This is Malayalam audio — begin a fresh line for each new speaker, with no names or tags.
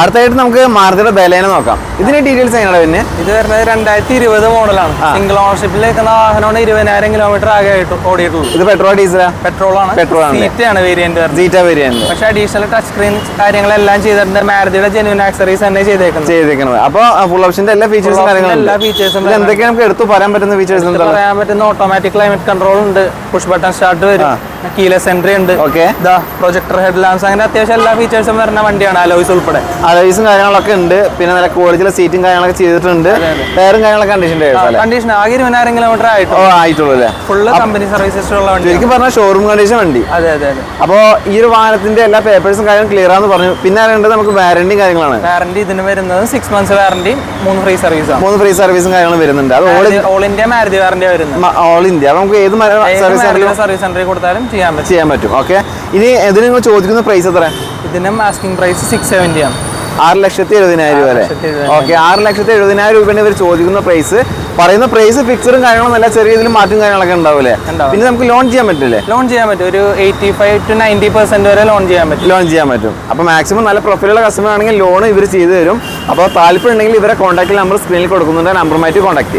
അടുത്തായിട്ട് നമുക്ക് മാരുതിയുടെ ബലേന നോക്കാം. ഇതിന്റെ ഡീറ്റെയിൽസ് എങ്ങനെയാണ് പിന്നെ?
ഇത് വരുന്നത് 2020 മോഡലാണ്. സിംഗിൾ ഓണർഷിപ്പിൽ നിൽക്കുന്ന വാഹനമാണ്. 20,000 കിലോമീറ്റർ ആകെ ഓടിയിട്ടുള്ളൂ.
ഇത് പെട്രോൾ ഡീസലാ?
പെട്രോൾ ആണ്.
ആണ്
വേരിയന്റ്.
സീറ്റ വേരിയന്റ്.
പക്ഷേ അഡീഷണൽ ടച്ച് സ്ക്രീൻ കാര്യങ്ങളെല്ലാം ചെയ്തിട്ടുണ്ട്. മാരുതിയുടെ ജെന്യൂൻ ആക്സറീസ് തന്നെ ചെയ്തേക്കുന്നത്.
അപ്പോൾ ഫുൾ ഓപ്ഷന്റെ എല്ലാ ഫീച്ചേഴ്സും
എല്ലാ ഫീച്ചേഴ്സും
എന്തൊക്കെയാണ് നമുക്ക് എടുത്തു പറയാൻ പറ്റുന്ന ഫീച്ചേഴ്സ്?
പറയാൻ പറ്റുന്ന ഓട്ടോമാറ്റിക് ക്ലൈമറ്റ് കൺട്രോൾ ഉണ്ട്, പുഷ് ബട്ടൺ സ്റ്റാർട്ട് വരും, കീലെസ് എൻട്രി ഉണ്ട്, പ്രൊജക്ടർ ഹെഡ് ലാംപ്സ്, അങ്ങനെ അത്യാവശ്യം എല്ലാ ഫീച്ചേഴ്സും വരുന്ന വണ്ടിയാണ്. അലോയ്സ് ഉൾപ്പെടെ
അലോയ്സും കാര്യങ്ങളൊക്കെ ഉണ്ട്. പിന്നെ നല്ല ക്വാളിറ്റിയിലെ സീറ്റും കാര്യങ്ങളൊക്കെ ചെയ്തിട്ടുണ്ട്. ടയറും കാര്യങ്ങളൊക്കെ
കണ്ടീഷൻ ആകെ 20,000 കിലോമീറ്റർ
ആയിട്ടുള്ളൂ അല്ലേ?
ഫുള്ള് കമ്പനി സർവീസസ് ഉള്ള വണ്ടി.
ശരിക്കും പറഞ്ഞാൽ ഷോറൂം കണ്ടീഷൻ വണ്ടി.
അതെ അതെ അതെ.
അപ്പോൾ ഈ ഒരു വാഹനത്തിന്റെ എല്ലാ പേപ്പേഴ്സും കാര്യം ക്ലിയർ ആണെന്ന് പറഞ്ഞു. പിന്നെ അറിയേണ്ടത് നമുക്ക് വാറന്റിയും കാര്യങ്ങളാണ്.
വാറന്റി ഇതിന് വരുന്നത് 6 months warranty, 3 free service.
3 free സർവീസും കാര്യങ്ങളും വരുന്നുണ്ട്. അത്
ഓൾ ഇന്ത്യ മാരുതി വാറന്റി വരുന്നത്.
All India. നമുക്ക് ഏത്
സർവീസ് സെന്ററിൽ കൊടുത്താലും ചെയ്യാൻ പറ്റും.
ഓക്കെ. ഇനി ഇതിന് നിങ്ങൾ ചോദിക്കുന്ന പ്രൈസ് എത്ര?
ഇതിനും ആസ്കിംഗ് പ്രൈസ് 670 ആണ്.
6,70,000 രൂപ വരെ. ഓക്കെ. 6,70,000 രൂപയാണ് ഇവർ ചോദിക്കുന്ന പ്രൈസ്. പറയുന്ന പ്രൈസ് ഫിക്സറും കാര്യങ്ങളും നല്ല ചെറിയ രീതിയിൽ മാറ്റം കാര്യങ്ങളൊക്കെ ഉണ്ടാവില്ലേ? പിന്നെ നമുക്ക് ലോൺ ചെയ്യാൻ പറ്റില്ലേ?
ലോൺ ചെയ്യാൻ പറ്റും. ഒരു 85 to 90% വരെ ലോൺ ചെയ്യാൻ പറ്റും.
അപ്പോൾ മാക്സിമം നല്ല പ്രൊഫൈലുള്ള കസ്റ്റമർ ആണെങ്കിൽ ലോൺ ഇവർ ചെയ്തു തരും. അപ്പോൾ താല്പര്യം ഉണ്ടെങ്കിൽ ഇവരെ കോൺടാക്ട് നമ്പർ സ്ക്രീനിൽ കൊടുക്കുന്നുണ്ട്. നമ്പറുമായിട്ട് കോൺടാക്ട് ചെയ്യും.